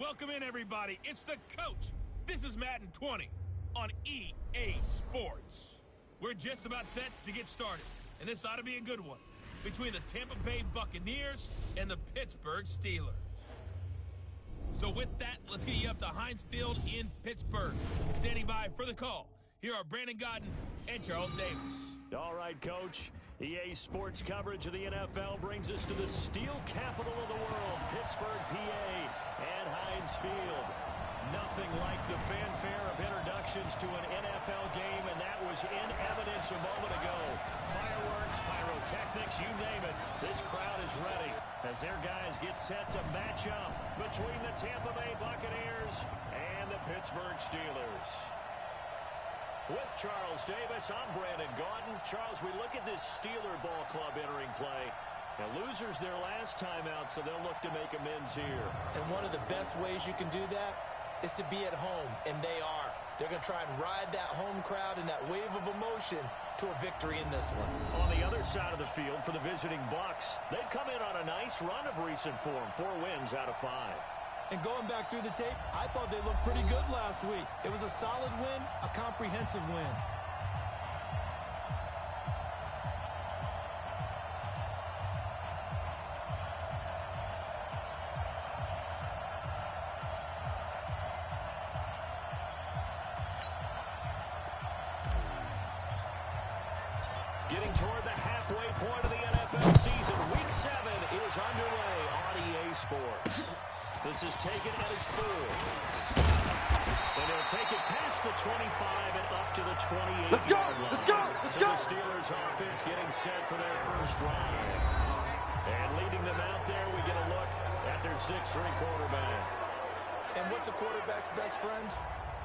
Welcome in, everybody. It's the coach. This is Madden 20 on EA Sports. We're just about set to get started, and this ought to be a good one between the Tampa Bay Buccaneers and the Pittsburgh Steelers. So with that, let's get you up to Heinz Field in Pittsburgh. Standing by for the call, here are Brandon Godden and Charles Davis. All right, Coach. EA Sports coverage of the NFL brings us to the steel capital of the world, Pittsburgh, PA, and Heinz Field. Nothing like the fanfare of introductions to an NFL game, and that was in evidence a moment ago. Fireworks, pyrotechnics, you name it. This crowd is ready as their guys get set to match up between the Tampa Bay Buccaneers and the Pittsburgh Steelers. With Charles Davis, I'm Brandon Godden. Charles, we look at this Steeler ball club entering play. Now, losers their last time out, so they'll look to make amends here. And one of the best ways you can do that is to be at home, and they are. They're going to try and ride that home crowd and that wave of emotion to a victory in this one. On the other side of the field for the visiting Bucs, they've come in on a nice run of recent form, 4 wins out of 5. And going back through the tape, I thought they looked pretty good last week. It was a solid win, a comprehensive win. Getting toward the halfway point of the NFL season, Week 7 is underway on EA Sports. This is taken at his full. And they'll take it past the 25 and up to the 28-yard line. Let's go! So the Steelers offense getting set for their first drive. And leading them out there, we get a look at their 6'3 quarterback. And what's a quarterback's best friend?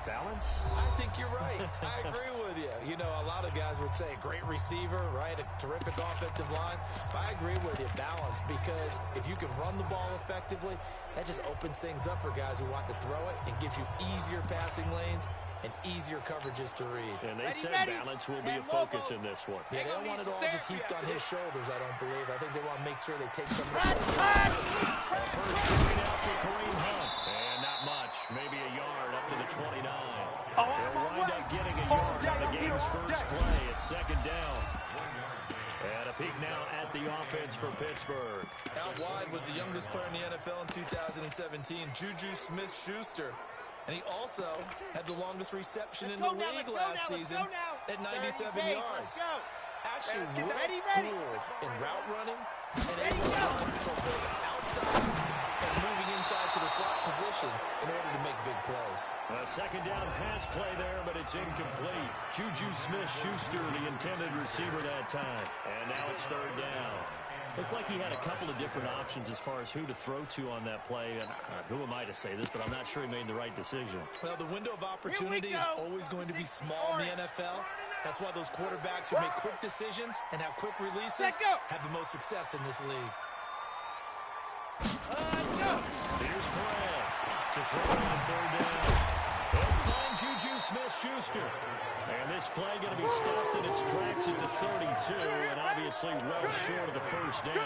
Balance? I think you're right. I agree with you. You know, a lot of guys would say great receiver, right? A terrific offensive line. But I agree with you, balance, because if you can run the ball effectively, that just opens things up for guys who want to throw it and gives you easier passing lanes and easier coverages to read. And they said balance will be a focus in this one. Yeah, they don't want it all just heaped on his shoulders, I don't believe. I think they want to make sure they take some of the pressure. First coming out for Kareem Hunt. And not much, maybe a yard up to the 29. They'll wind up getting a yard on the game's first play. It's second down. And a peek now at the offense for Pittsburgh. Out wide was the youngest player in the NFL in 2017, Juju Smith-Schuster. And he also had the longest reception in the league last season at 97 yards. Actually well-schooled in route running and able to run from both outside and moving inside to the slot position in order to make big plays. A second down pass play there, but it's incomplete. Juju Smith-Schuster, the intended receiver that time. And now it's third down. Looked like he had a couple of different options as far as who to throw to on that play. And who am I to say this, but I'm not sure he made the right decision. Well, the window of opportunity is always going to be small in the NFL. That's why those quarterbacks who make quick decisions and have quick releases have the most success in this league. Here's Perez to throw on third down. They'll find Juju Smith-Schuster. And this play going to be stopped in its tracks at the 32, and obviously well short of the first down.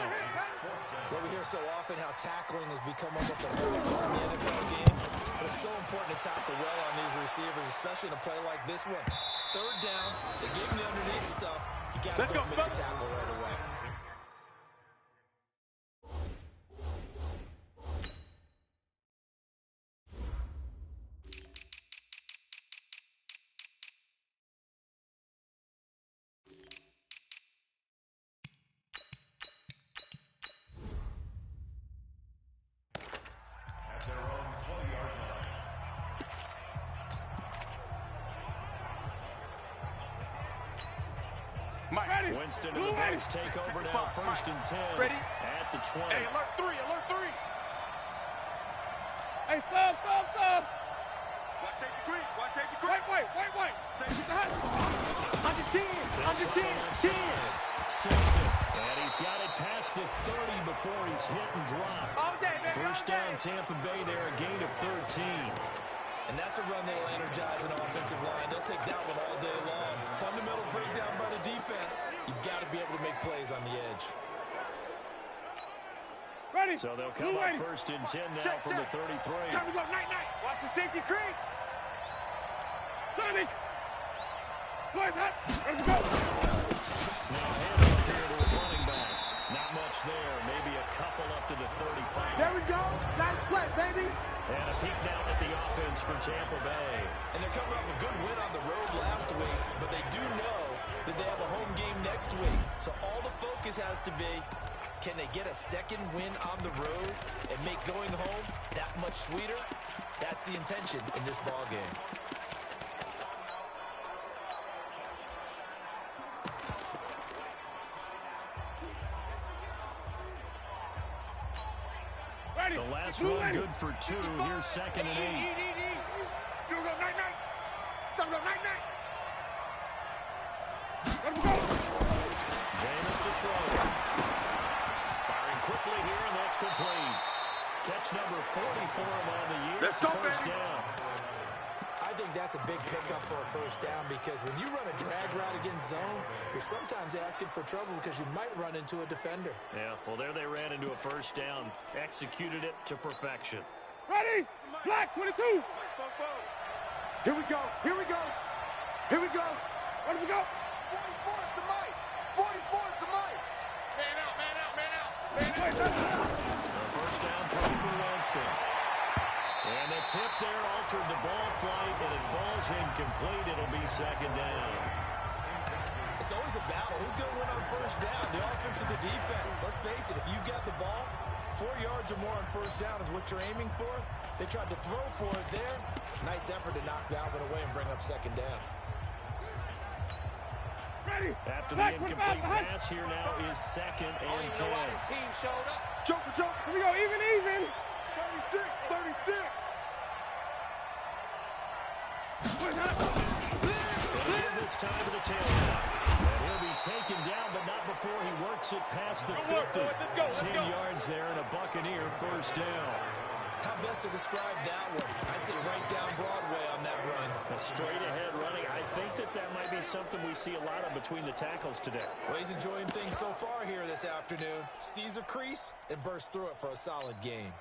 Well, we hear so often how tackling has become almost a must in the NFL game. But it's so important to tackle well on these receivers, especially in a play like this one. Third down, they gave him the underneath stuff. You got to go make the tackle right away. Winston and the Bucs take over now, first and 10 at the 20. Hey, alert 3, alert 3. Hey, stop. Watch safety green, watch safety green. Wait. Safety hot. Under 10. Simpson, and he's got it past the 30 before he's hit and dropped. All day, baby, First down, Tampa Bay there, a gain of 13. And that's a run that will energize an offensive line. They'll take that one all day long. Fundamental breakdown by the defense. You've got to be able to make plays on the edge. Ready. ready. So they'll come up first and 10 now from the 33. Time to go, night. Watch the safety creep. Timing. Go ahead, Pat. Ready to go. Now handoff here to his running back. Not much there. Maybe a couple up to the 35. There we go. Nice play, baby. And a peek down at the offense for Tampa Bay. And they're coming off a good win on the road last week, but they do know that they have a home game next week. So all the focus has to be, can they get a second win on the road and make going home that much sweeter? That's the intention in this ball game. The last run good for 2. Here's 2nd and 8. You go, night. Time to go, night. Let him go. Jameis to throw. Firing quickly here, and that's complete. Catch number 40 for him on the year. Let's go, first baby. down. I think that's a big pickup for a first down because when you run a drag route against zone, you're sometimes asking for trouble because you might run into a defender. Yeah, well, there they ran into a first down. Executed it to perfection. Ready? Black 22. Here we go. Let him go. 44 is the mic. 44 is the mic. Man out. A first down throw for Winston. And the tip there altered the ball flight, and it falls incomplete. It'll be 2nd down. It's always a battle. Who's going to win on first down? The offense or the defense? Let's face it, if you've got the ball, 4 yards or more on first down is what you're aiming for. They tried to throw for it there. Nice effort to knock that one away and bring up 2nd down. Ready? After the incomplete pass, here now is 2nd and 10. His team showed up. Joker. Here we go. Even. 36. This time to the tailback. And he'll be taken down, but not before he works it past the 50. Let's go. 10 yards there and a Buccaneer first down. How best to describe that one? I'd say right down Broadway on that run. A straight-ahead running. I think that might be something we see a lot of between the tackles today. Well, he's enjoying things so far here this afternoon. Sees a crease and bursts through it for a solid game.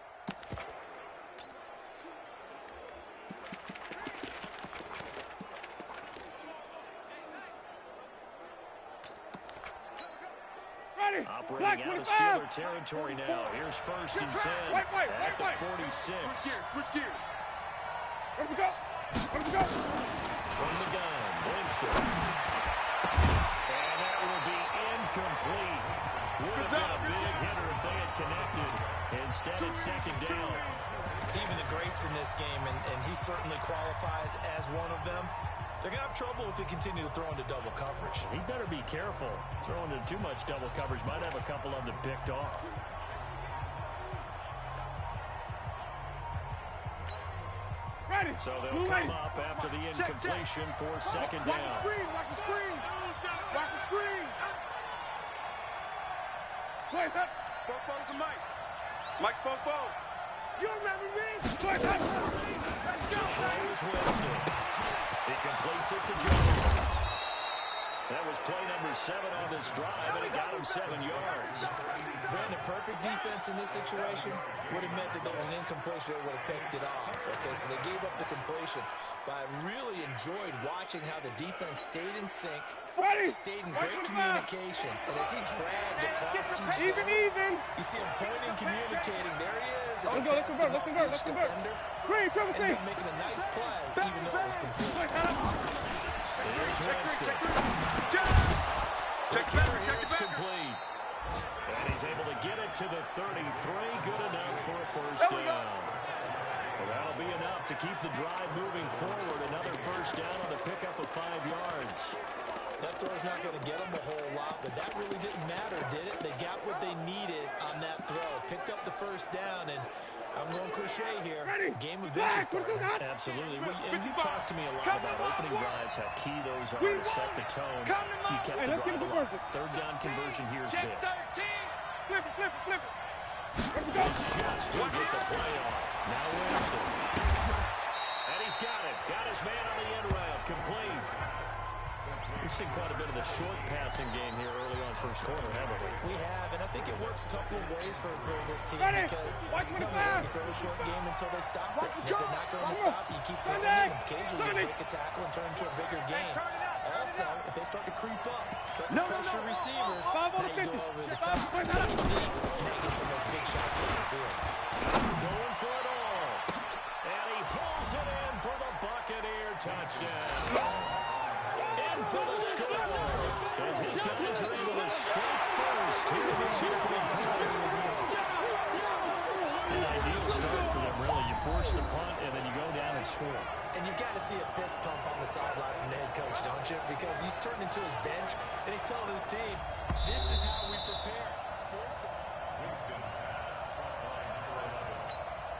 Operating out of Steeler territory now. Here's 1st and 10 at the 46. Switch gears. Let him go. From the gun, Winston. And that will be incomplete. Would have been a big hitter if they had connected. Instead, it's 2nd down. Even the greats in this game, and he certainly qualifies as one of them, they're going to have trouble if they continue to throw into double coverage. He better be careful. Throwing into too much double coverage might have a couple of them picked off. Ready? So they'll come up after the incompletion for 2nd down. Watch the screen. Go ahead, Pat. Spoke to Mike. Mike spoke. You remember me? Go ahead, Pat. Let's go. Throws Winston. He completes it to Jones. That was play number 7 on this drive, and it got him 7 yards. Brandon, perfect defense in this situation would have meant that there was an incompletion that would have picked it off. Okay, so they gave up the completion. But I really enjoyed watching how the defense stayed in sync, stayed in great communication, and as he dragged across each zone, you see him pointing, communicating. There he is. And Let's convert. defender. And then making a nice play, even though it was complete. Here's Winston. Check the battery. Complete. And he's able to get it to the 33. Good enough for a first down. Well, that'll be enough to keep the drive moving forward. Another first down on the pickup of 5 yards. That throw's not going to get them a whole lot, but that really didn't matter, did it? They got what they needed on that throw. Picked up the first down, and I'm going cliche here. Game of inches, partner. Absolutely. And you talked to me a lot about opening drives, how key those are to set the tone. You kept the drive alive. 3rd down conversion here is big. Flip it. Just to get the play off. Now Winston. And he's got it. Got his man on the end route. Complete. We've seen quite a bit of the short passing game here early on first quarter, haven't we? We have, and I think it works a couple of ways for this team because number one, you throw a short game until they stop it. And if they're not going to stop it, you keep throwing it, and occasionally you break a tackle and turn into a bigger game. Also, if they start to creep up, start to pressure receivers, now you go over the top, deep, and now you get some of those big shots down the field. Going for it all. And he pulls it in for the Buccaneer touchdown. In for the score. As his guys are able to strike first here in this opening quarter. An ideal start for them, really. You force the punt, and then you go down and score. And you've got to see a fist pump on the sideline from the head coach, don't you? Because he's turned into his bench, and he's telling his team, this is how we prepare. Force the Winston's pass, by number 11.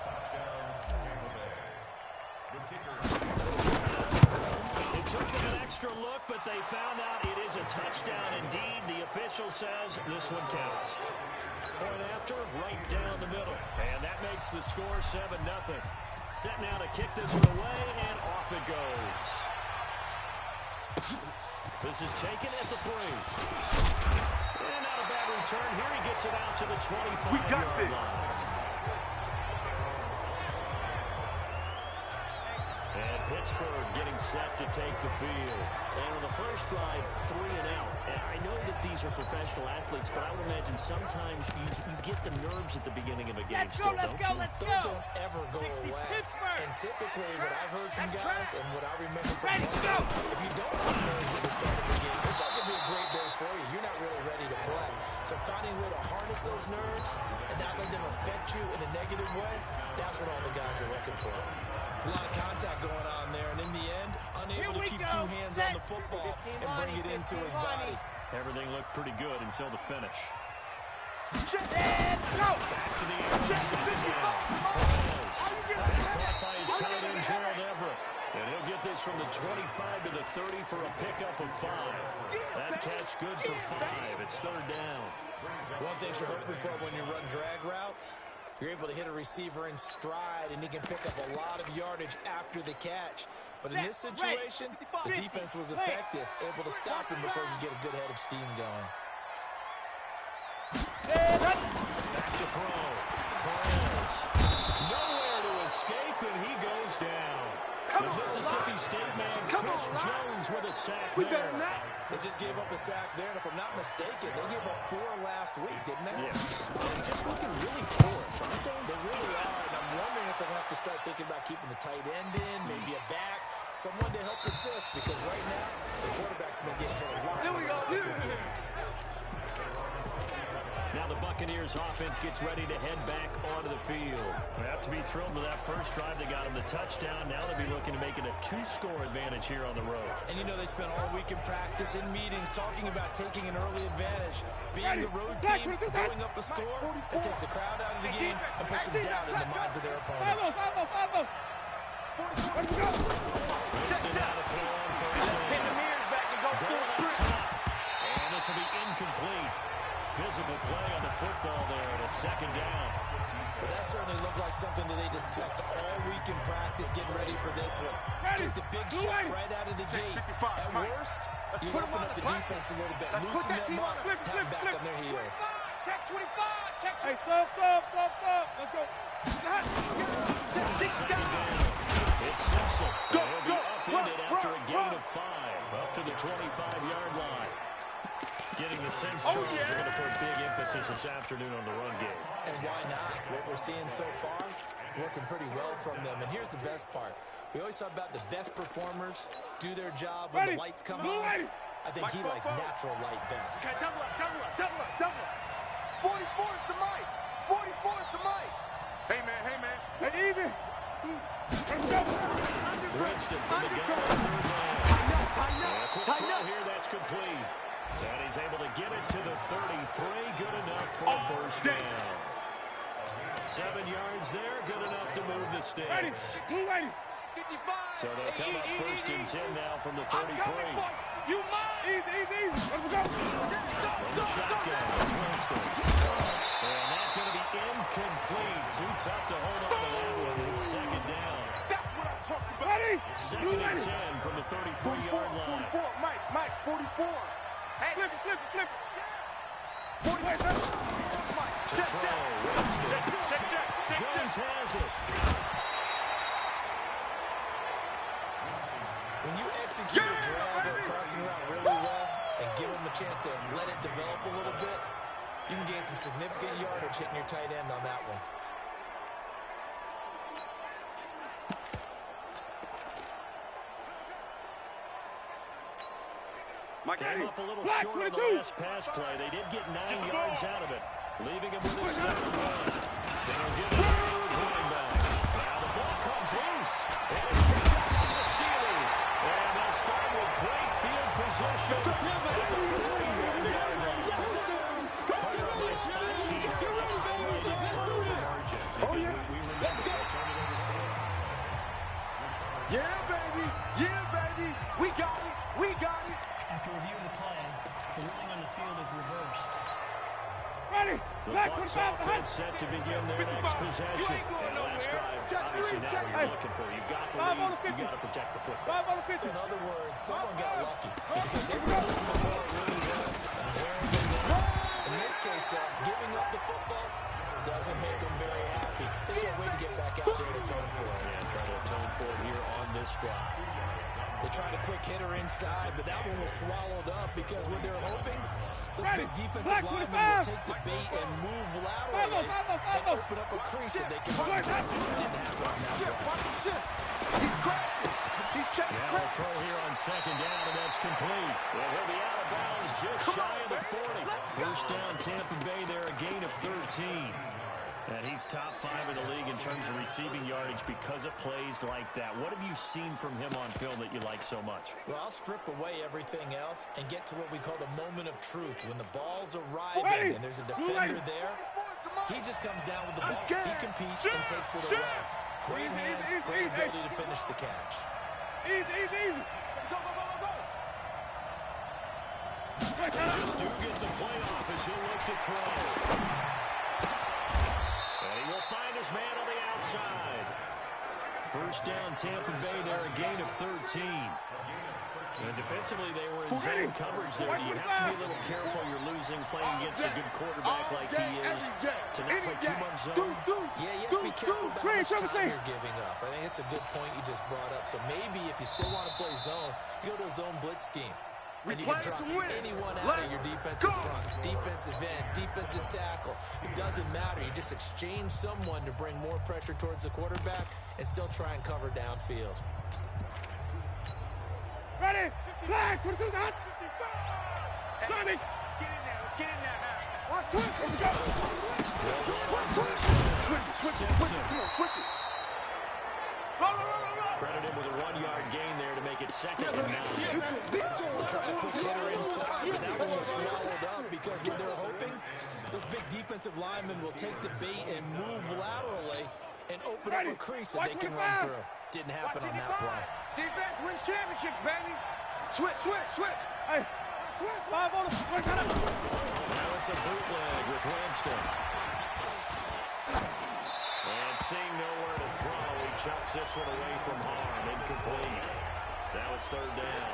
Touchdown, Tampa Bay. The kicker. It took them an extra look, but they found out it is a touchdown indeed. The official says this one counts. Point after, right down the middle. And that makes the score 7-0. Set now to kick this one away, and off it goes. This is taken at the 3. And not a bad return. Here he gets it out to the 25-yard line. And Pittsburgh getting set to take the field. And on the first drive, 3 and out. And I know that these are professional athletes, but I would imagine sometimes you get the nerves at the beginning of a game. Let's go. Those don't ever go away. Pittsburgh. And typically what I've heard from guys and what I remember from if you don't have nerves at the start of the game, it's not going to be a great day for you. You're not really ready to play. So finding a way to harness those nerves and not let them affect you in a negative way, that's what all the guys are looking for. It's a lot of contact going on there, and in the end, unable to keep 2 hands on the football and bring it into his body. Everything looked pretty good until the finish. And go! Back to the air. Caught by his tight end, Gerald Everett. And he'll get this from the 25 to the 30 for a pickup of 5. That catch good for 5. It's 3rd down. One thing you're hoping for when you run drag routes, you're able to hit a receiver in stride, and he can pick up a lot of yardage after the catch. But in this situation, the defense was effective, able to stop him before he could get a good head of steam going. Back to throw. Perez. Nowhere to escape, and he goes down. The Mississippi State man, Chris Jones, with a sack there. They just gave up a sack there, and if I'm not mistaken, they gave up 4 last week, didn't they? Yes. They're just looking really porous, aren't they? They really are, and I'm wondering if they're going to have to start thinking about keeping the tight end in, maybe a back, someone to help assist, because right now, the quarterback's been getting hit a lot in the last couple of games. Now the Buccaneers offense gets ready to head back onto the field. They have to be thrilled with that first drive. They got him the touchdown. Now they'll be looking to make it a 2-score advantage here on the road. And you know they spent all week in practice, in meetings, talking about taking an early advantage. Being the road team, going up a score, that takes the crowd out of the game and puts them down in the minds of their opponents. Winston out of throw on first down. Going up top. And this will be incomplete. Physical play on the football there, and it's 2nd down. But that certainly looked like something that they discussed all week in practice, getting ready for this one. Take the big shot right out of the gate. At worst, you open up the defense a little bit, loosen them up, have them back on their heels. Check 25. Check 25. Hey, stop. Let's go. Second down. It's Simpson. He'll be upended after a gain of 5. Up to the 25-yard line. Getting the sense Charles are going to put big emphasis this afternoon on the run game. And why not? What we're seeing so far, working pretty well from them. And here's the best part. We always talk about the best performers do their job when the lights come on. I think he likes natural light best. Okay, double up. 44 is the mic. 44 is the mic. Hey, man. Hey, even. Winston from the gun. Quick throw here, that's complete. And he's able to get it to the 33. Good enough for a first down. 7 yards there. Good enough to move the sticks. So they'll come up 1st and 10 now from the 33. Easy. Let's go. From the shotgun, it's Winston. And that's going to be incomplete. Too tough to hold on to that one. It's 2nd down. That's what I'm talking about. Second and 10 from the 33-yard line. 44, Mike, 44. Hey, flip it. 47. Mike, check. Jones has it. When you execute a drag or a crossing route really well and give them a chance to let it develop a little bit, you can gain some significant yardage hitting your tight end on that one. Came up a little short on the last pass play. They did get 9 yards out of it, leaving him with his second one. They'll give it to his running back. Now the ball comes loose. And it's picked up by the Steelers. And they'll start with great field position at the 40-yard line. Part of my stat sheet is the highlighted turnover margin. We remember they turned it over 4 times. Yeah, baby. We got it. After review of the play, the ruling on the field is reversed. The Bucs offense set to begin their next possession. And last drive, obviously not what you're looking for. You've got the lead. You've got to protect the football. So in other words, someone got lucky because they were moving the ball really well and wearing them down. In this case, though, giving up the football doesn't make them very happy. They can't wait to get back out there and atone for it. Yeah, try to atone for it here on this drive. They tried a quick hitter inside, but that one was swallowed up because what they're hoping, those big defensive linemen will take the bait and move laterally and open up a crease that they can run through. Didn't happen on that play. He's crashing. He's checking. Now a throw here on second down, and that's complete. Well, he'll be out of bounds just shy of the 40. First down, Tampa Bay there, a gain of 13. And he's top 5 in the league in terms of receiving yardage because of plays like that. What have you seen from him on film that you like so much? Well, I'll strip away everything else and get to what we call the moment of truth. When the ball's arriving and there's a defender there, he just comes down with the ball. He competes and takes it away. Great hands, great ability to finish the catch. Easy. Go. Just do get the play off as he'll look to throw. And he will find his man on the outside. First down, Tampa Bay there, a gain of 13. And defensively, they were in zone coverage there. You have to be a little careful. You're losing playing against a good quarterback like he is to not play too much zone. Yeah, you have to be careful about how much time you're giving up. I think it's a good point you just brought up. So maybe if you still want to play zone, you go to a zone blitz scheme. And you can drop anyone out of your defensive front, defensive end, defensive tackle. It doesn't matter. You just exchange someone to bring more pressure towards the quarterback and still try and cover downfield. Ready? Flag! What is that? Sonny! Let's get in there now. Watch twist! Here we go! Switch it! Come on, switch it! Roll! Credited with a 1-yard gain there to make it second and 9. They're trying to quick hitter inside, but that one was swallowed up because what they're hoping, those big defensive linemen will take the bait and move laterally and open up a crease that they can run through. Didn't happen on that play. Defense wins championships, baby! Switch! Hey! Switch! 5 on the... Now it's a bootleg with Winston. And seeing nowhere to throw, he chucks this one away from harm. Incomplete. Now it's third down.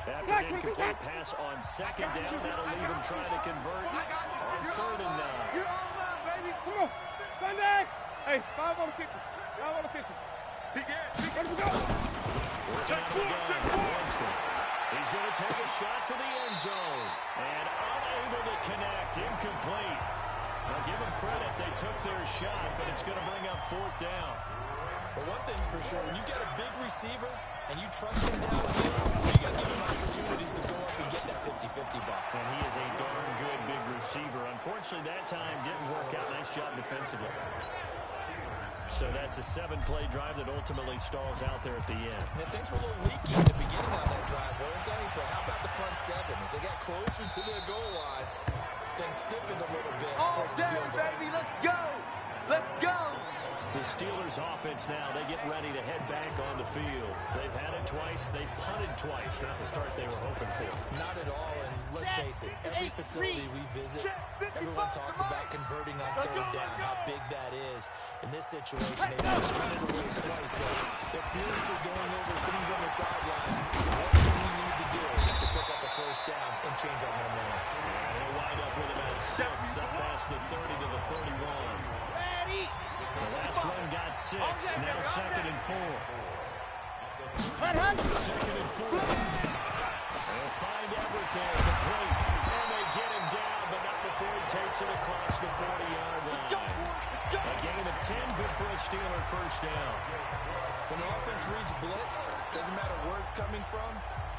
After an incomplete pass on second down, that'll leave him trying to convert on third and 9. You're online, baby! Come on! Sunday! Hey, 5 on the 50. 5 on the 50. Big ass! Ready to go! Check Winston. He's going to take a shot for the end zone. And unable to connect. Incomplete. Now give them credit. They took their shot, but it's going to bring up fourth down. But one thing's for sure, when you got a big receiver and you trust him downfield, you got to give him opportunities to go up and get that 50-50 ball. And he is a darn good big receiver. Unfortunately, that time didn't work out. Nice job defensively. So that's a 7-play drive that ultimately stalls out there at the end. And things were a little leaky at the beginning on that drive, weren't they? But how about the front 7? As they got closer to their goal line, things stiffened a little bit. All day, baby! Let's go! Let's go! The Steelers offense now, they get ready to head back on the field. They've had it twice. They've punted twice. Not the start they were hoping for. Not at all, and let's face it, every facility we visit, everyone talks about converting on third down, how big that is. In this situation, they've punted away twice, so they're furiously going over things on the sidelines. What do we need to do to pick up a first down and change our momentum? They'll wind up with about 6, up past the 30 to the 31. The last run got 6, now 2nd and 4. 2nd and 4. They'll find Everett there, complete, and they get him down, but not before he takes it across the 40-yard line. A gain of 10, good for a Steeler first down. When the offense reads blitz, doesn't matter where it's coming from,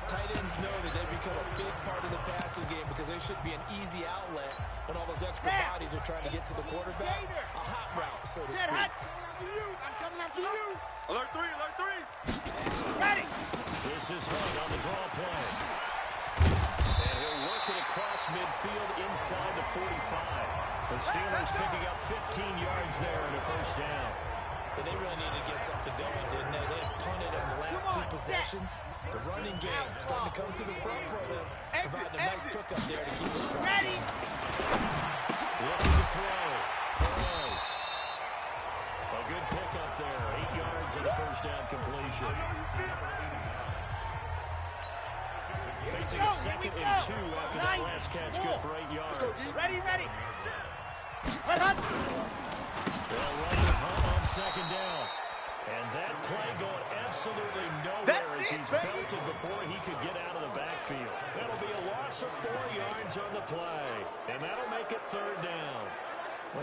tight ends know that they become a big part of the passing game because they should be an easy outlet when all those extra bodies are trying to get to the quarterback. A hot route, so to speak. I'm coming after you. Alert 3, alert 3. Ready. This is Hunt on the draw play. And he'll work it across midfield inside the 45. The Steelers picking up 15 yards there in a first down. But they really needed to get something going, didn't they? They had punted in the last 2 possessions. The running game starting to come to the front for them, providing a nice pickup there to keep us strong. Ready. Looking to throw. Perez. A good pickup there. 8 yards and a first down completion. Facing a 2nd and 2 after that last catch. Good for 8 yards. Ready, ready. Hunt. They'll run with Hunt on 2nd down. And that play going absolutely nowhere as he's belted before he could get out of the backfield. That'll be a loss of 4 yards on the play. And that'll make it 3rd down.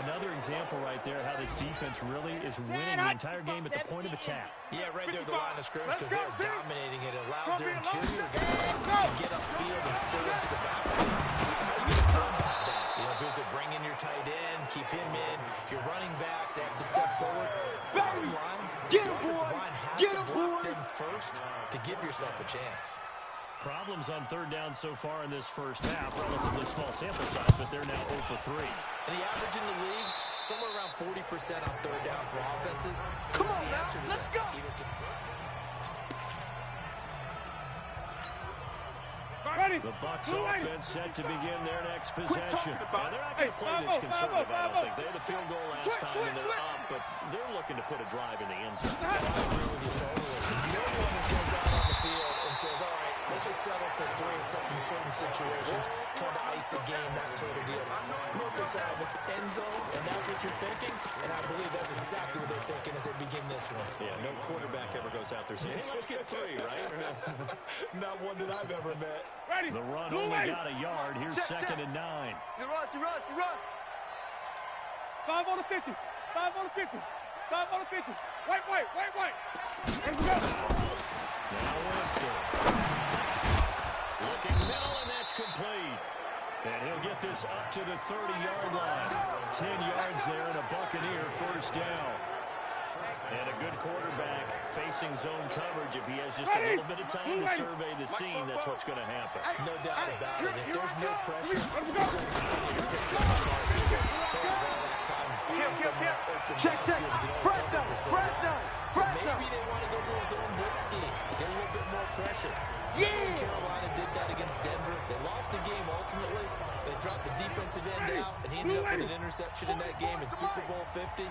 Another example right there how this defense really is winning the entire game at the point of attack. Yeah, right there at the line of scrimmage because they're dominating it. It allows their interior guys to get upfield and spill into the backfield. So how do you get a combat that? You know, there's a bring in your tight end, keep him in. Your running backs, they have to step forward. Bottom line, the offensive line has to block them first to give yourself a chance. Problems on 3rd down so far in this first half. Relatively small sample size, but they're now 0 for 3. And the average in the league, somewhere around 40% on 3rd down for offenses. So Come what's on the now, answer to let's this? go. Either convert. Ready. The Bucs offense set to begin their next possession. Now, they're not going to play this conservative, I don't think. They had a field goal last time, and they're up, but they're looking to put a drive in the end zone. I agree with you totally. No one goes out on the field and says, all right, let's just settle for 3 except in certain situations, trying to ice a game, that sort of deal. Most of the time, it's end zone, and that's what you're thinking, and I believe that's exactly what they're thinking as they begin this one. Yeah, no quarterback ever goes out there saying, hey, let's get 3, right? Not one that I've ever met. Ready. The run only got a yard. Here's 2nd and 9. He runs, he runs, he runs. 5 on the 50. 5 on the 50. 5 on the 50. Wait. Let's go. Now Winston. Looking middle, and that's complete. And he'll get this up to the 30-yard line. 10 yards there and a Buccaneer first down. And a good quarterback facing zone coverage. If he has just a little bit of time to survey the scene, that's what's going to happen. No doubt about it. If there's no pressure, he's going to continue to pick them apart because they'll have all that time to find someone open downfield to get all covered for so long. So maybe they want to go to a zone blitz scheme, get a little bit more pressure. Carolina did that against Denver. They lost the game ultimately. They dropped the defensive end out, and he ended up with an interception in that game in Super Bowl 50.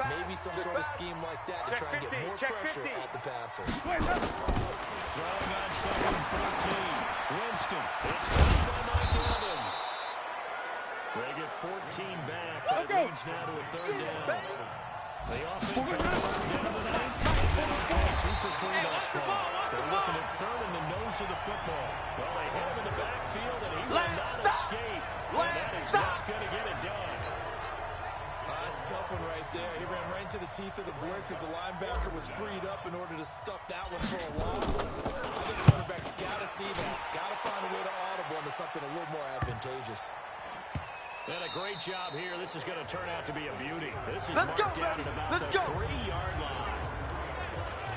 Maybe some sort of scheme like that to try and get more pressure at the passer. Throwing on 2nd and 14. Winston. It's caught by Mike Evans. They get 14 back, but it leads now to a 3rd down. The offense on 3rd down tonight. They've been okay, 2 for 3 thus far. They're looking at 3rd in the nose of the football. Well, they hit him in the backfield, and he will not escape. And that is not going to get it done. That's a tough one right there. He ran right into the teeth of the blitz as the linebacker was freed up in order to stuff that one for a loss. I think quarterbacks got to see that. Got to find a way to audible into something a little more advantageous. And a great job here. This is going to turn out to be a beauty. This is marked down at about the 3-yard line.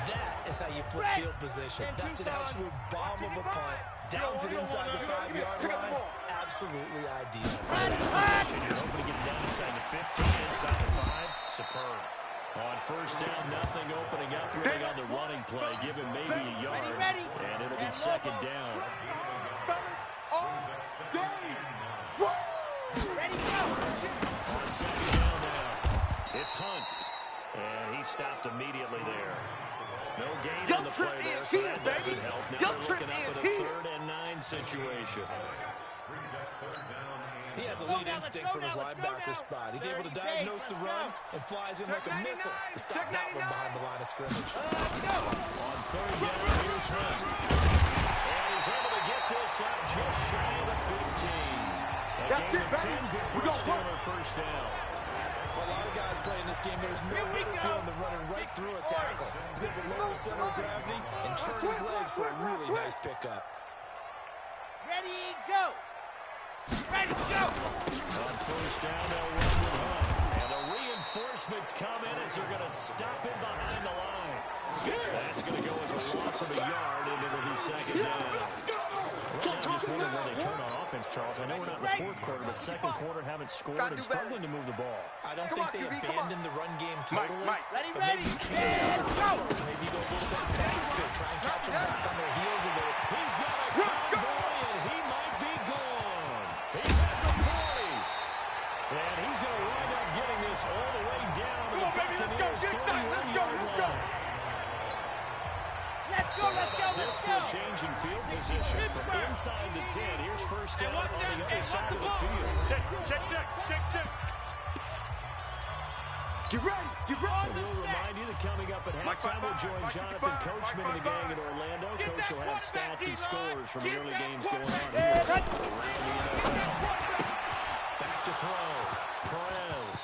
That is how you flip field position. That's an absolute bomb of a punt. Down to the inside the 5-yard line. Absolutely ideal. You're hoping to get down inside the 15, inside the 5. Superb. On first down, nothing opening up really on the running play. Give him maybe a yard, and it'll be second down. Ready, go! On second down now, it's Hunt, and he stopped immediately there. No gain on the play there, so that doesn't help. Now they're looking up at a 3rd and 9 situation. He has elite instincts from his linebacker spot. He's able to diagnose the run and flies in like a missile to stop that one behind the line of scrimmage. On 3rd down, here's Hunt. And he's able to get this up just shy of the 15. A gain of 10, good for a Steeler first down. A lot of guys playing this game, there's no better feeling than running right through a tackle. He's able to lower his center of gravity and turn his legs for a really nice pickup. Ready, go! Ready, go! On first down, they'll run with Hunt. And the reinforcements come in as they're going to stop him behind the line. That's going to go as a loss of a yard, and it'll be second down. Right now, just wondering where they turn on offense, Charles. I know we're not in the 4th quarter, but 2nd quarter haven't scored and struggling to move the ball. I don't think they abandoned the run game totally. Ready, but ready, maybe go! Maybe go a little bit faster, try and catch them back on their heels a little. He's got a cowboy, and he might be gone. He's at the 40. And he's going to wind up getting this all the way down to the Buccaneers' 31-yard line. Let's go! This for a change in field position from inside the 10. Here's first down on the other side of the field. Check. Get ready! We'll remind you that coming up at halftime, we'll join Jonathan Coachman and the gang in Orlando. Coach will have stats and scores from the early games going on here around the NFL. Back to throw. Perez.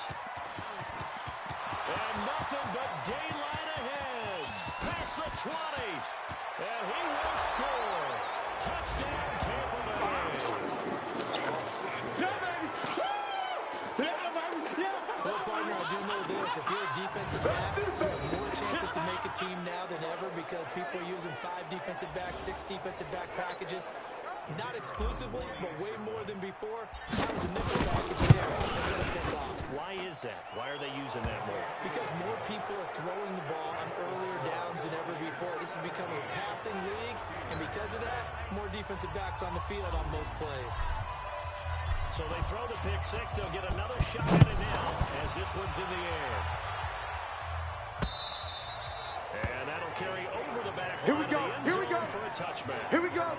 And nothing but daylight ahead. Past the 20. And he will score. Touchdown, Tampa Bay. Well, partner, I do know this. If you're a defensive back, you have more chances to make a team now than ever because people are using 5 defensive backs, 6 defensive back packages. Not exclusively, but way more than before. That was a nickel package there. Why is that? Why are they using that more? Because more people are throwing the ball on earlier downs than ever before. This has become a passing league, and because of that, more defensive backs on the field on most plays. So they throw the pick 6. They'll get another shot at it now as this one's in the air. And that'll carry over the back line. Here we go. For a touchback. Here we go.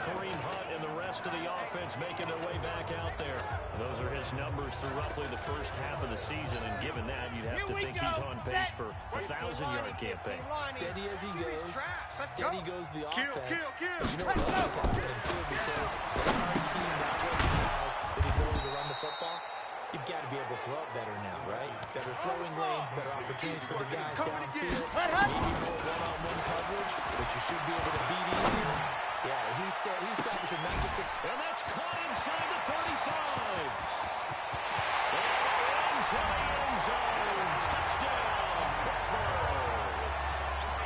Kareem Hunt and the rest of the offense making their way back out there. Those are his numbers through roughly the first half of the season, and given that, you'd have to think he's on pace for a 1,000-yard campaign. Steady as he goes, steady goes the offense. But you know what else is happening, too, because every team now recognize the ability to run the football. You've got to be able to throw it better now, right? Better throwing lanes, better opportunities for the guys downfield. Maybe more one-on-one coverage, which you should be able to beat easier. Yeah, he's establishing not just a... And that's caught inside the 35. And into the end zone. Touchdown, Pittsburgh.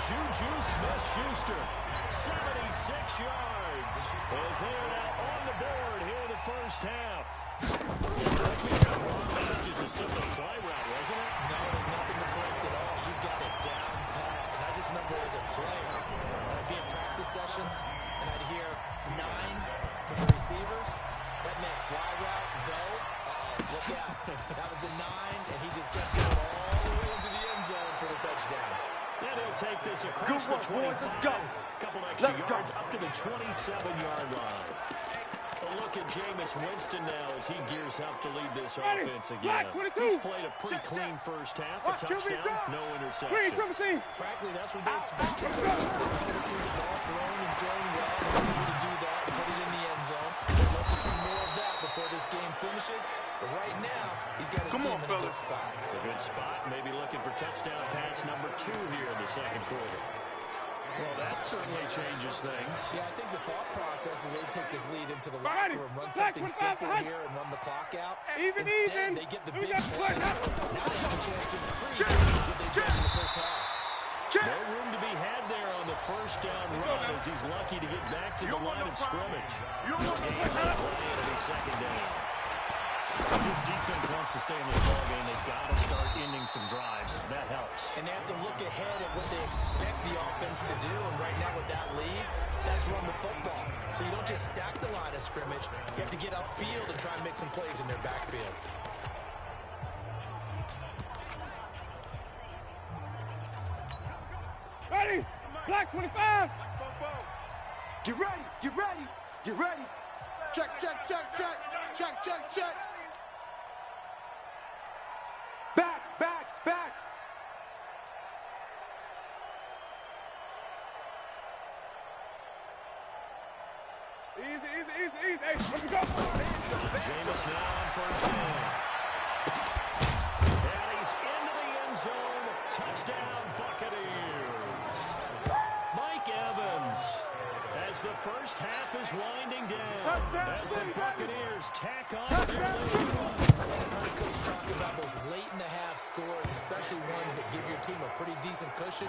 Juju Smith-Schuster, 76 yards. As they are now on the board here in the first half. That was just a simple fly route, wasn't it? No, there's nothing to correct at all. You've got it down pat. And I just remember as a player, when I'd be in practice sessions, and I'd hear 9 from the receivers. That meant fly route, go. Look out. That was the 9, and he just kept going all the way into the end zone for the touchdown. And he'll take this across the 25. Couple extra yards up to the 27-yard line. A look at Jameis Winston now as he gears up to lead this offense again. He's played a pretty clean first half. A touchdown, no interception. Frankly, that's what they expected. They want to see the ball thrown and thrown well. He's able to do that and put it in the end zone. They'd love to see more of that before this game finishes. But right now, he's got his team in a good spot. A good spot. Maybe looking for touchdown pass number 2 here in the second quarter. Well, that certainly changes things. Yeah, I think the thought process is they take this lead into the locker room, run something simple here, and run the clock out. Instead, they get the big play. Now they have a chance to increase what they did in the first half. No room to be had there on the first down run as he's lucky to get back to the line of scrimmage. No gain on the play, it'll be second down. If this defense wants to stay in this ballgame, they've got to start ending some drives. That helps. And they have to look ahead at what they expect the offense to do. And right now with that lead, that's run the football. So you don't just stack the line of scrimmage. You have to get upfield and try and make some plays in their backfield. Ready? Black 25. Get ready. Get ready. Get ready. Check, check, check, check. Check, check, check. Back, back, back. Easy, easy, easy, easy. Hey, let's go. Jameis now on first down. And he's into the end zone. Touchdown, Buccaneers. Mike Evans, as the first half is winding down, as the Buccaneers tack on their lead. Coach talking about those late-in-the-half scores, especially ones that give your team a pretty decent cushion.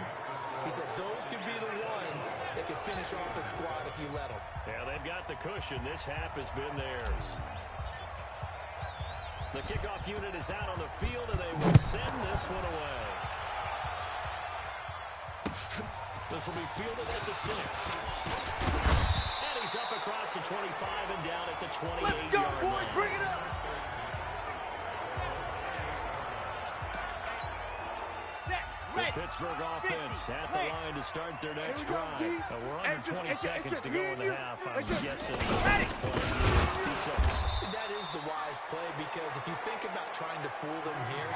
He said those could be the ones that could finish off a squad if you let them. Yeah, they've got the cushion. This half has been theirs. The kickoff unit is out on the field, and they will send this one away. This will be fielded at the 6. And he's up across the 25 and down at the 28-yard line. Let's go, boys. Bring it up. The Pittsburgh offense at the line to start their next drive. We're under 20 seconds to go in the half. I'm guessing that is the wise play, because if you think about trying to fool them here,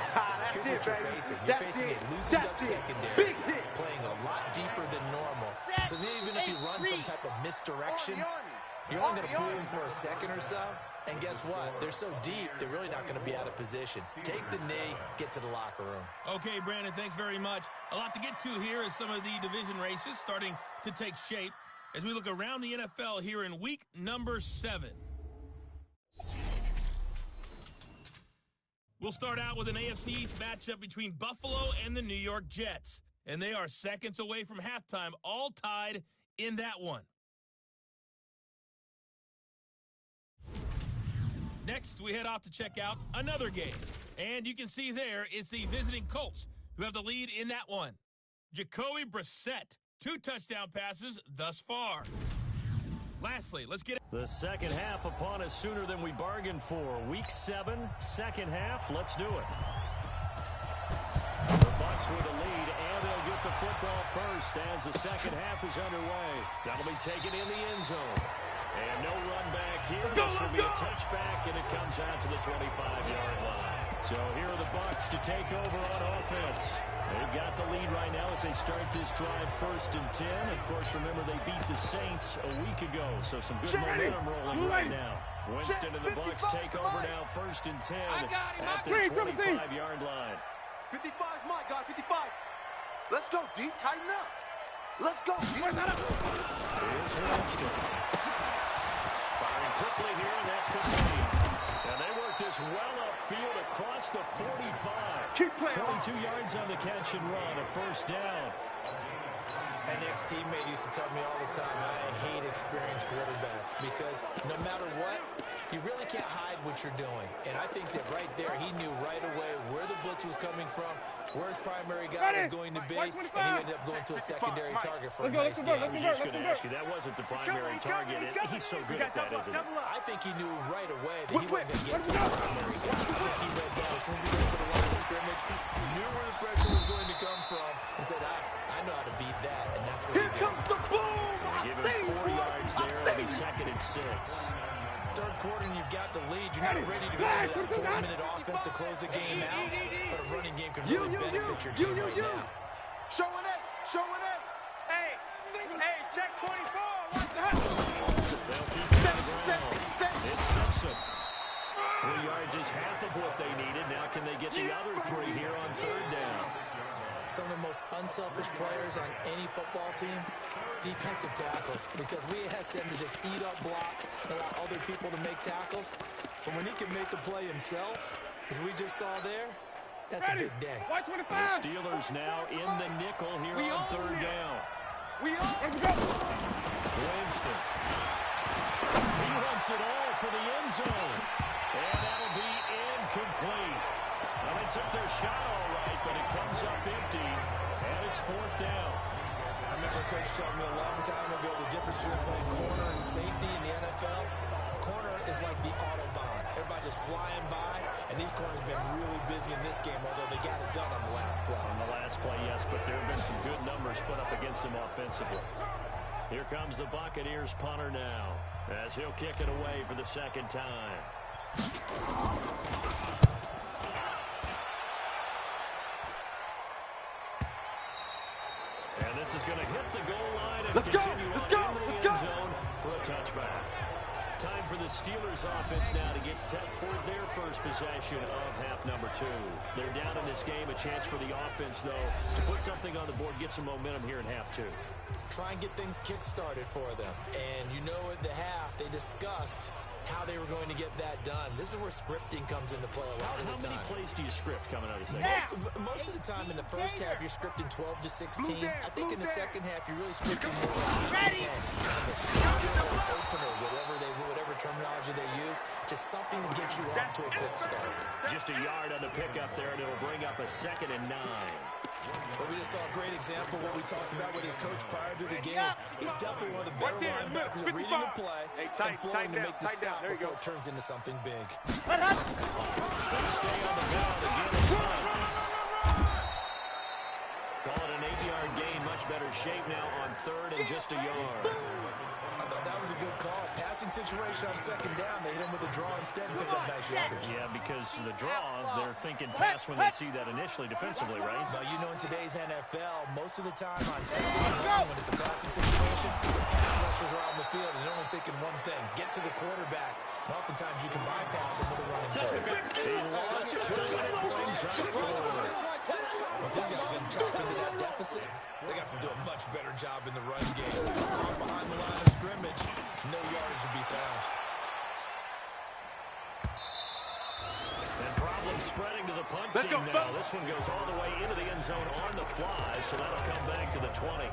here's what you're facing. You're facing a loosened up secondary, playing a lot deeper than normal. So even if you run some type of misdirection, you're only going to fool them for a second or so. And guess what? They're so deep, they're really not going to be out of position. Take the knee, get to the locker room. Okay, Brandon, thanks very much. A lot to get to here as some of the division races starting to take shape as we look around the NFL here in week number 7. We'll start out with an AFC East matchup between Buffalo and the New York Jets. And they are seconds away from halftime, all tied in that one. Next, we head off to check out another game. And you can see there it's the visiting Colts who have the lead in that one. Jacoby Brissett, 2 touchdown passes thus far. Lastly, let's get the second half upon us sooner than we bargained for. Week 7, second half. Let's do it. The Bucs with the lead, and they'll get the football first as the second half is underway. That'll be taken in the end zone. And no run back here. This will be a touchback, and it comes out to the 25-yard line. So here are the Bucs to take over on offense. They've got the lead right now as they start this drive 1st and 10. Of course, remember they beat the Saints a week ago, so some good momentum rolling right now. Winston and the Bucs take over now 1st and 10 at their 25-yard line. 55's my guy, 55. Let's go, D. Tighten up. Let's go, D. Here's Winston. Firing quickly here, and that's complete. And they work this well upfield across the 45. 22 yards on the catch and run, a first down. An ex-teammate used to tell me all the time, I hate experienced quarterbacks because no matter what, you really can't hide what you're doing. And I think that right there, he knew right away where the blitz was coming from, where his primary guy was going to be, and he ended up going to a secondary target for a nice game. I was just going to ask you, that wasn't the primary target. He's so good at that, isn't he? I think he knew right away that he wasn't going to get to the primary guy. I think he read that as soon as he got to the line of scrimmage, knew where the pressure was going to come from, and said, I know how to beat that. And that's what Here comes the boom! They give him 4 yards there. It'll be 2nd and 6. Third quarter and you've got the lead. You're not ready to go into that 4-minute offense to close the game out. But a running game can really benefit your team right now. Showing it. Showing it. Hey, check 24. What's that? They'll keep it on the ground. It's Simpson. 3 yards is half of what they needed. Now can they get the other 3 here on 3rd down? Some of the most unselfish players on any football team, defensive tackles, because we ask them to just eat up blocks, allow other people to make tackles. But when he can make a play himself, as we just saw there, that's a big day. The Steelers now in the nickel here on 3rd down. Winston. He wants it all for the end zone. And that'll be fourth down. I remember Coach telling me a long time ago the difference between playing corner and safety in the NFL. Corner is like the Autobahn. Everybody just flying by, and these corners have been really busy in this game, although they got it done on the last play. On the last play, yes, but there have been some good numbers put up against them offensively. Here comes the Buccaneers punter now, as he'll kick it away for the second time. And this is going to hit the goal line and continue on into the end zone for a touchback. Time for the Steelers offense now to get set for their first possession of half number 2. They're down in this game. A chance for the offense, though, to put something on the board, get some momentum here in half 2. Try and get things kick-started for them. And you know at the half, they discussed how they were going to get that done. This is where scripting comes into play a lot of the time. How many plays do you script coming out of the second? Most of the time in the first half, you're scripting 12 to 16. I think in the second half, you're really scripting more like 8 to 10. Kind of a starter or opener, whatever terminology they use. Just something to get you off to a quick start. Just a yard on the pickup there, and it'll bring up a 2nd and 9. But we just saw a great example of what we talked about with his coach prior to the game. He's definitely one of the better linebackers at reading the play and flowing to make the stop before it turns into something big. They stay on the ground again. Call it an 8-yard gain. Much better shape now on 3rd and just a yard. I thought that was a good call. Passing situation on 2nd down. They hit him with a draw instead and pick up nice yardage. Yeah, because the draw, they're thinking pass when they see that initially defensively, right? But you know, in today's NFL, most of the time on 2nd down, when it's a passing situation, pass rushers are out in the field and they're only thinking one thing: get to the quarterback. And oftentimes you can bypass him with a running play. He lost 2 and it brings up 4. If this guy's going to chop into that deficit, they got to do a much better job in the run game. Caught behind the line of scrimmage, no yardage would be found. And problem spreading to the punt team now. This one goes all the way into the end zone on the fly, so that'll come back to the 20.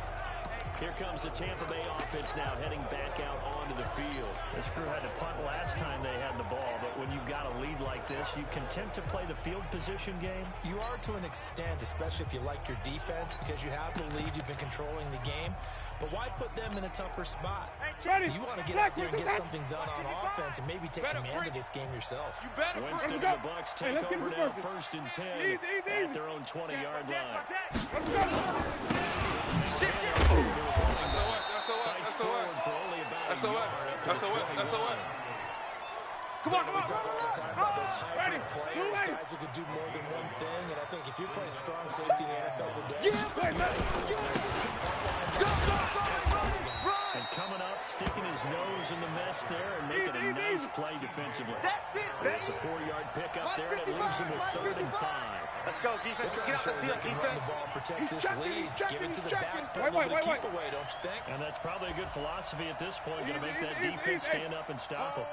Here comes the Tampa Bay offense now heading back out onto the field. This crew had to punt last time they had the ball, but when you've got a lead like this, you content to play the field position game? You are to an extent, especially if you like your defense, because you have the lead, you've been controlling the game. But why put them in a tougher spot? You want to get out there and get something done on offense and maybe take command of this game yourself. Winston and the Bucs take over now, 1st and 10 at their own 20-yard line. Fights forward for only about a yard up to the 21. Come on. We talk all the time about those hybrid players, guys who could do more than one thing. And I think if you're playing strong safety in the NFL today, and coming up, sticking his nose in the mess there and making a nice play defensively. It's a 4-yard pickup there, and it leaves him with 3rd and 5. Let's go, defense. Let's get out the field, defense. Run the ball, protect this lead. Give it to the backs, put a little bit of keep away, don't you think? And that's probably a good philosophy at this point, going to make that defense stand up and stop him.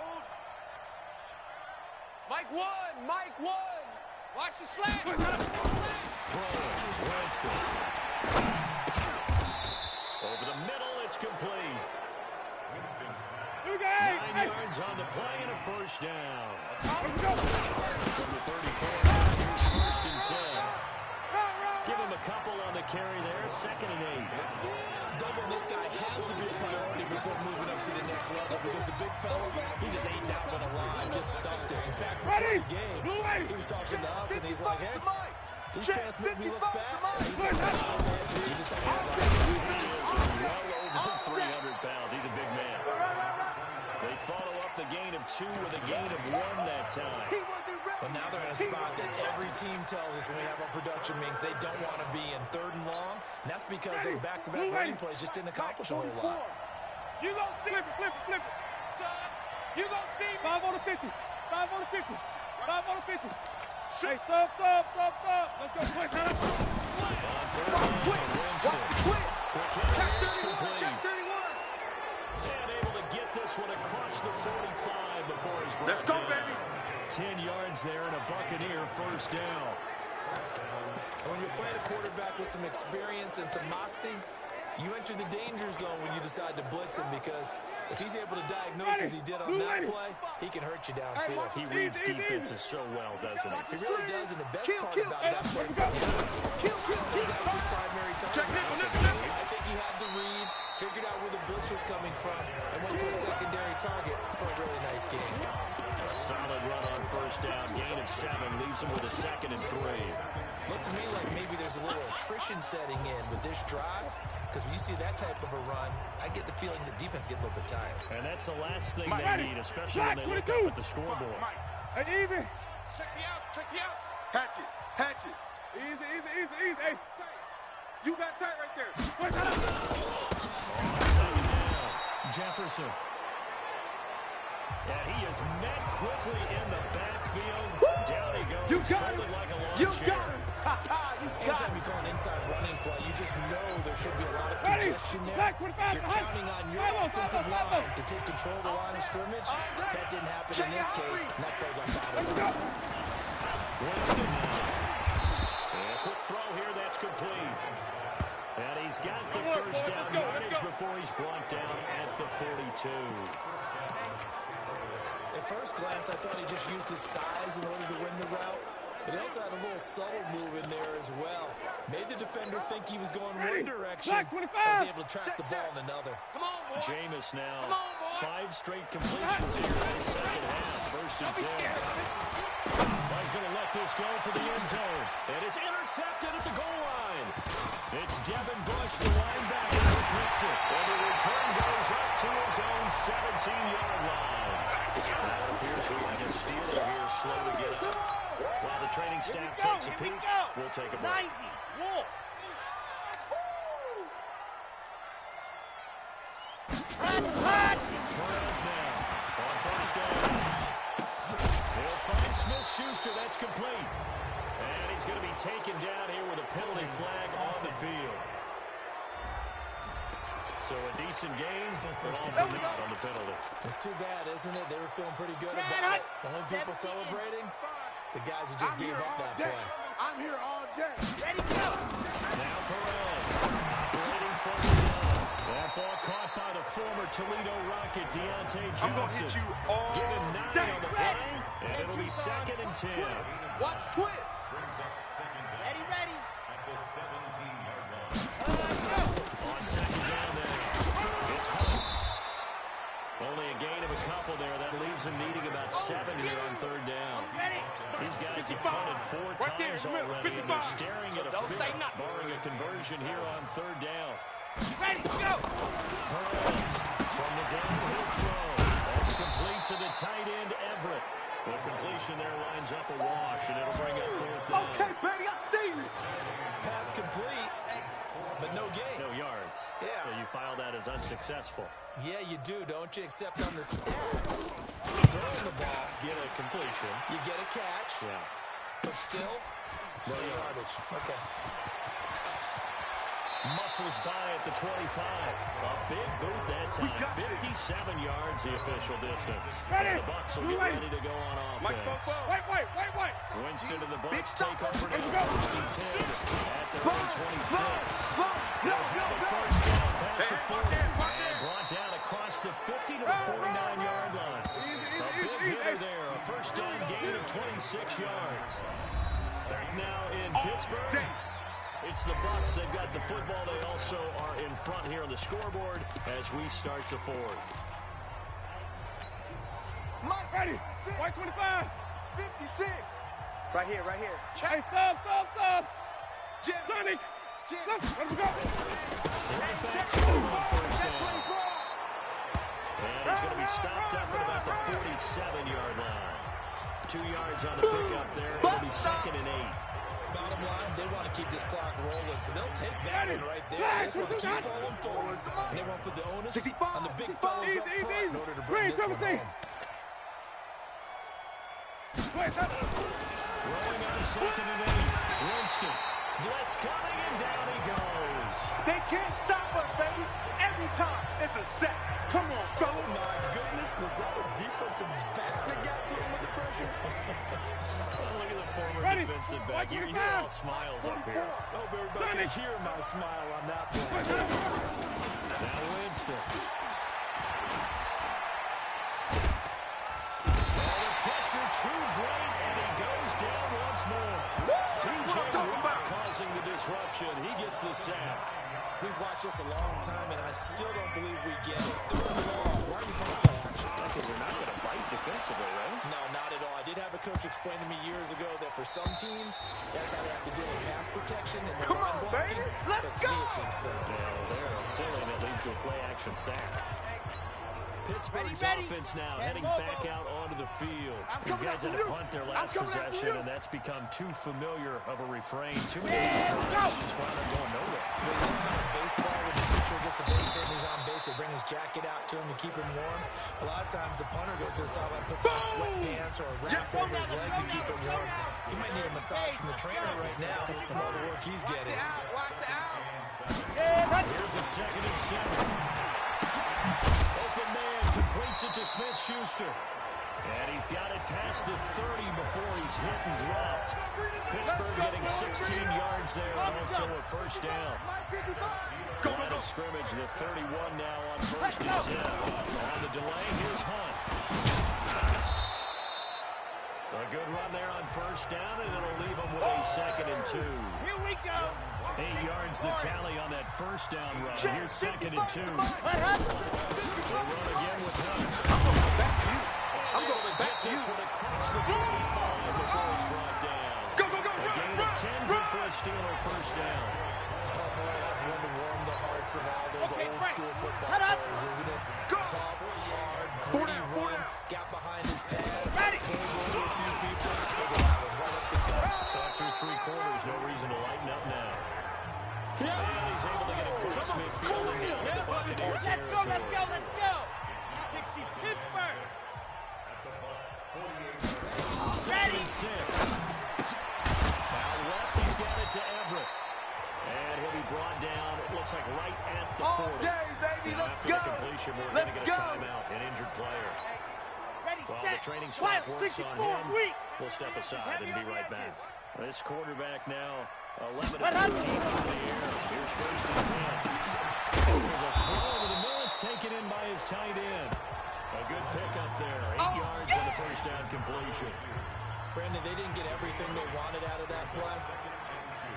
Mike 1. Watch the slant. Winston. Over the middle, it's complete. 9 yards on the play and a 1st down. From the 34, here's 1st and 10. Give him a couple on the carry there, 2nd and 8. Doubling this guy has to be a priority before moving up to the next level, because the big fella, he just ate that one alive, just stuffed it. In fact, before the game, he was talking to us, and he's like, hey, these pants make me look fat. And he's like, nah, man, you just have to well over 300 pounds. He's a big man. They follow up the gain of 2 with a gain of 1 that time. But now they're in a spot that every team tells us when we have our production means they don't want to be in 3rd and long. And that's because those back-to-back running plays just didn't accomplish a whole lot. You gonna see flip it. You gonna see 5 on the 50. 5 on the 50. 5 on the 50. Hey, stop. Let's go quick, huh? Check 31. And able to get this one across the 45 before he's brought Let's go, down. baby. 10 yards there and a Buccaneer 1st down. When you're playing a quarterback with some experience and some moxie, You enter the danger zone when you decide to blitz him, because if he's able to diagnose as he did on that play, he can hurt you downfield. He reads defenses so well, doesn't he? He really does, and the best part about that play, that was his primary target. I think he had the read, figured out where the blitz was coming from, and went to a secondary target for a really nice game. A solid run on first down. Gain of 7 leaves him with a 2nd and 3. Looks to me like maybe there's a little attrition setting in with this drive, because when you see that type of a run, I get the feeling the defense get a little bit tired. And that's the last thing they need, especially when they look up at the scoreboard. Hey, even. Check me out. Check me out. Hatch it. Easy. Hey, you got tight right there. Wait, On 2nd down, Jefferson. And he is met quickly in the backfield. Down he goes. You got him. Like a lawn You chair. got him. Anytime you call an inside running play, you just know there should be a lot of congestion there. You're counting on your offensive line to take control of the line of scrimmage. That didn't happen in this case, and that play got battled. Winston now. And a quick throw here, that's complete. And he's got the first down yardage before he's brought down at the 42. At first glance, I thought he just used his size in order to win the route, but he also had a little subtle move in there as well. Made the defender think he was going one direction, but was able to track the ball in another. Jameis now, 5 straight completions here in the second half. 1st and 10. He's going to let this go for the end zone, and it's intercepted at the goal line. It's Devin Bush, the linebacker, who picks it, and the return goes up to his own 17-yard line. That appears to be like a steal here, slow to get up. While the training staff takes a peek, we'll take a break. 90. Walk. Perez now on first down. He'll find Smith-Schuster. That's complete. And he's going to be taken down here with a penalty flag on the field. So a decent gain, first and not on the penalty. It's too bad, isn't it? They were feeling pretty good about it. The only people celebrating, the guys who just gave up that play. I'm here all day. Ready, go. Now Perez operating from the gun. That ball caught by the former Toledo Rocket, Deontay Johnson. I'm going to hit you all Give him 9 day. on the play, and it'll be 2nd and 10. Watch twist. Ready. At the 17-yard line. Go. On 2nd down now, it's Hunt. Only a gain of a couple there. That leaves him needing about 7 here on 3rd down. Ready. These guys have punted 4 times already, and they're staring at a 5th, barring a conversion here on 3rd down. Ready, go. Perez from the downhill throw. That's complete to the tight end, Everett. The completion there lines up a wash, and it'll bring up 4th down. Okay, baby, I see you. Pass complete, but no gain. No yards. Yeah. So you file that as unsuccessful. Yeah, you do, don't you? Except on the stats. Throwing the ball, Get a completion. you get a catch, Yeah. but still, no yardage. Okay. Muscles by at the 25. A big boot that time. 57 yards the official distance. Ready. And the Bucs will get ready to go on offense. Wait. Winston and the Bucs take over Let's now. go. 1st and 10 at their own 26. They'll have a first down past the 40 and brought down across the 50 to the 49-yard line. A big hitter there. A first down gain of 26 yards. Back now in Pittsburgh. It's the Bucs. They've got the football. They also are in front here on the scoreboard as we start the 4th. Mike, ready. White 25. 56. Right here. Hey, stop. Sonic. Let's go. Right back to him on first down. And he's going to be stopped up at about the 47-yard line. 2 yards on the pickup there. It'll be 2nd and 8. Bottom line, they want to keep this clock rolling, so they'll take that one right there. They just want to keep falling forward, and they want to put the onus on the big fellas up front in order to bring this one home. Throwing on 2nd and 8. Winston. Blitz coming, and down he goes. They can't stop us, baby. Every time it's a sack. Come on, fellas. Oh, my goodness. Was that a defensive back that got to him with the pressure? look at the former defensive back. You're all smiles up here. I hope everybody can hear my smile on that play. Now Winston. Pressure too great, and he goes down once more. T.J. Watt causing the disruption. He gets the sack. We've watched this a long time, and I still don't believe we get it. Why are you calling play action? Because they're not going to bite defensively, right? No, not at all. I did have a coach explain to me years ago that for some teams, that's how they have to deal with pass protection and Come on, baby. Let's go. To me, it seems silly. Yeah, they're silly that leads to a play-action sack. Pittsburgh's offense now heading back out onto the field. These guys had to punt their last possession, and that's become too familiar of a refrain. Too many times just wound up going nowhere. Baseball, when the pitcher gets a base hit and he's on base, they bring his jacket out to him to keep him warm. A lot of times the punter goes to the sideline, puts on sweatpants or a wrap over his leg to keep him warm. He might need a massage from the trainer right now from all the work he's getting. Here's a 2nd and 7. Open man completes it to Smith-Schuster. And he's got it past the 30 before he's hit and dropped. Pittsburgh getting 16 yards there and also a first down. Line of scrimmage, the 31 now on 1st and 10. On the delay, here's Hunt. A good run there on 1st down, and it'll leave him with a 2nd and 2. Here we go. 8 yards the tally on that 1st down run. Here's 2nd and 2. They run again with Hunt. I'm going back to you. This one across the 45 before he's brought down. Go, go, go. A gain of 10, good for a Steeler 1st down. That's one to warm the hearts of all those old school football players, isn't it? Tough, hard, gritty run. Got behind his pads. Pulled over a few people. Right up the gut. So through 3 quarters, no reason to lighten up now. And he's able to get across midfield and down to the Buccaneer territory. Let's go. 60 Pittsburgh. Ready. 6. Now left, he's got it to Everett. And he'll be brought down, it looks like right at the 40. Baby, after the completion, we're going to get a timeout, an injured player. While the training staff works on him, we'll step aside and be right back. This quarterback now 11 of 15 through the air. Here's 1st and 10. There's a throw over the middle. It's taken in by his tight end. A good pickup there. 8 yards on the 1st down completion. Brandon, they didn't get everything they wanted out of that play,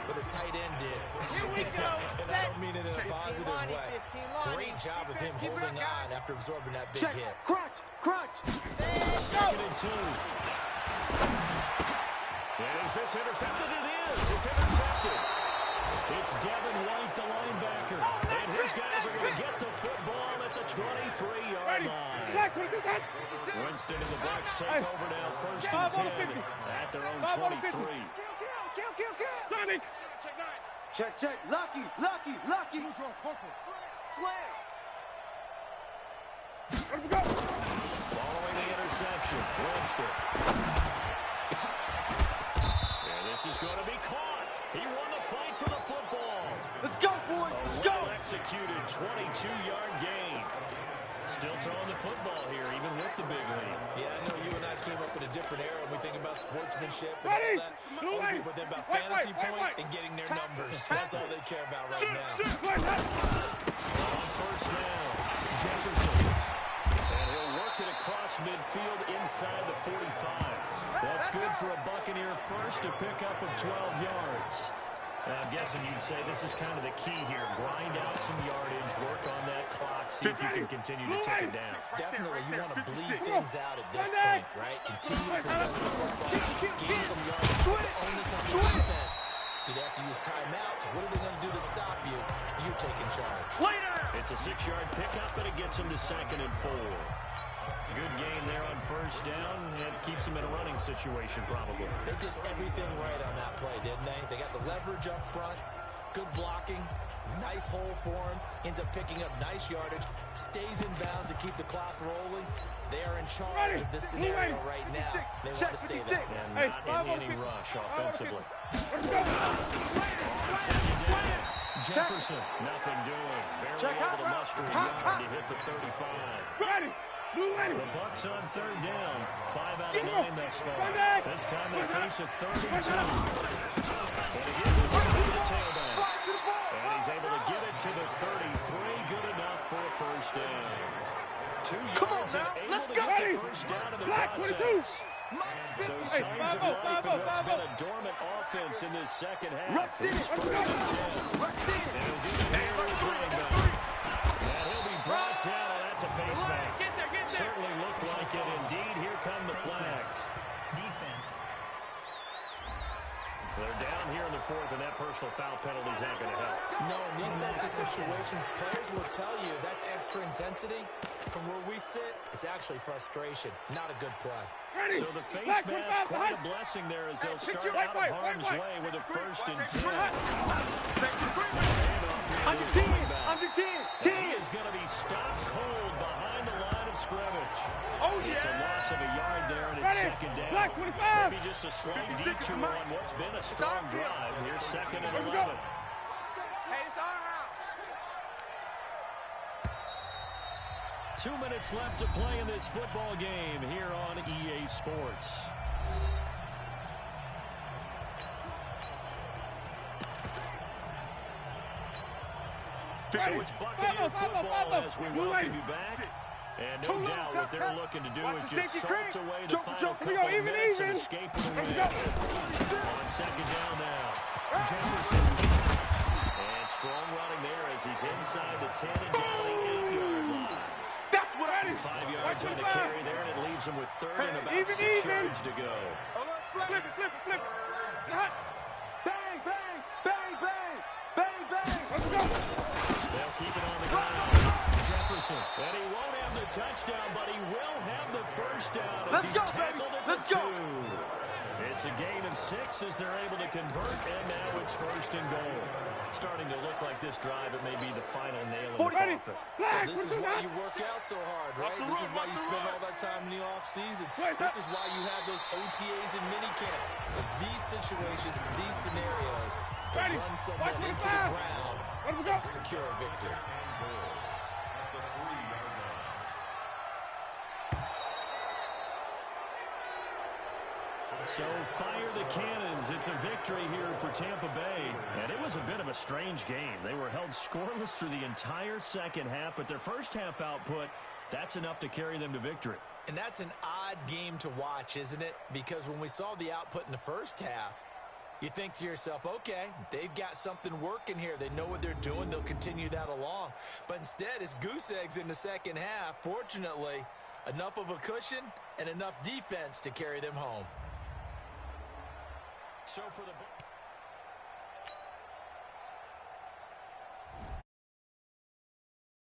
but the tight end did. Here we go. And I don't mean it in a positive way. Great job of him holding on after absorbing that big hit. Crunch. 2nd and 2. Is this intercepted? It is. It's intercepted. It's Devin White, the linebacker. And his guys are going to get the football at the 23-yard line. Winston and the Bucs take over now, 1st and 10 at their own 23. Sonic. Check. Lucky. Slam. Following the interception, Winston. And this is going to be caught. He won the fight for the football. Let's go, boys. Let's go. Executed 22-yard gain. Still throwing the football here, even with the big lead. Yeah, I know you and I came up in a different era when we think about sportsmanship and all that. Other people think about fantasy points and getting their numbers. That's all they care about right now. On 1st down, Jefferson. And he'll work it across midfield inside the 45. That's good for a Buccaneer first, a pickup of 12 yards. I'm guessing you'd say this is kind of the key here. Grind out some yardage, work on that clock, see if you can continue to take it down. Definitely, you want to bleed things out at this point, right? Continue to possess the football, gain some yardage, onus on the defense. Do they have to use timeouts? What are they going to do to stop you? You're taking charge. It's a 6-yard pickup, and it gets him to 2nd and 4. Good game there on 1st down. It keeps him in a running situation, probably. They did everything right on that play, didn't they? They got the leverage up front, good blocking, nice hole for him, ends up picking up nice yardage, stays in bounds to keep the clock rolling. They are in charge of this scenario right now. They want to stay there. And not in any rush offensively. Jefferson, nothing doing. Barely able to muster a yard to hit the 35. The Bucs on third down. 5 out of 9 thus far. This time they face a 32. And again, this is the tailback. And he's able to get it to the 33. Good enough for a first down. 2 yards and able to get the first down in the process. So signs of life in what's been a dormant offense in this second half. It's first and 10. And he'll give it here to his running back. And he'll be brought down, and that's a face mask. Certainly looked like it. Indeed, here come the flags. Defense. They're down here in the fourth, and that personal foul penalty is not going to help. No, in these types of situations, players will tell you that's extra intensity. From where we sit, it's actually frustration, not a good play. So the face mask, quite a blessing there as they'll start out of harm's way with a first and 10. Under 10. He is going to be stopped cold behind the line of scrimmage. Oh, yeah. It's a loss of a yard there, and it's second down. Maybe just a slight detour on what's been a strong drive. Here's second and 11. Hey, it's our house. 2 minutes left to play in this football game here on EA Sports. So it's Buccaneer football as we welcome you back. And no doubt what they're looking to do is just salt away the final couple of minutes and escape with a win. On second down now, Jefferson. And strong running there as he's inside the 10 and down the 8-yard line. That's what I did. 5 yards on the carry there, and it leaves him with third and about 6 yards to go. Flip it. Hot. Bang, bang, bang, bang, bang, bang. Let's go. They'll keep it on the ground. Jefferson. And he won't have the touchdown, but he will have the first down as he's tackled at the 2. It's a gain of 6 as they're able to convert, and now it's first and goal. Starting to look like this drive, it may be the final nail in the coffin. Well, this is why you work out so hard, right? This is why you spend all that time in the offseason. This is why you have those OTAs and mini camps. These situations, these scenarios, to run someone into the ground and secure a victory. So fire the cannons. It's a victory here for Tampa Bay. And it was a bit of a strange game. They were held scoreless through the entire second half, but their first half output, that's enough to carry them to victory. And that's an odd game to watch, isn't it? Because when we saw the output in the first half, you think to yourself, okay, they've got something working here. They know what they're doing. They'll continue that along. But instead, it's goose eggs in the second half. Fortunately, enough of a cushion and enough defense to carry them home. So for the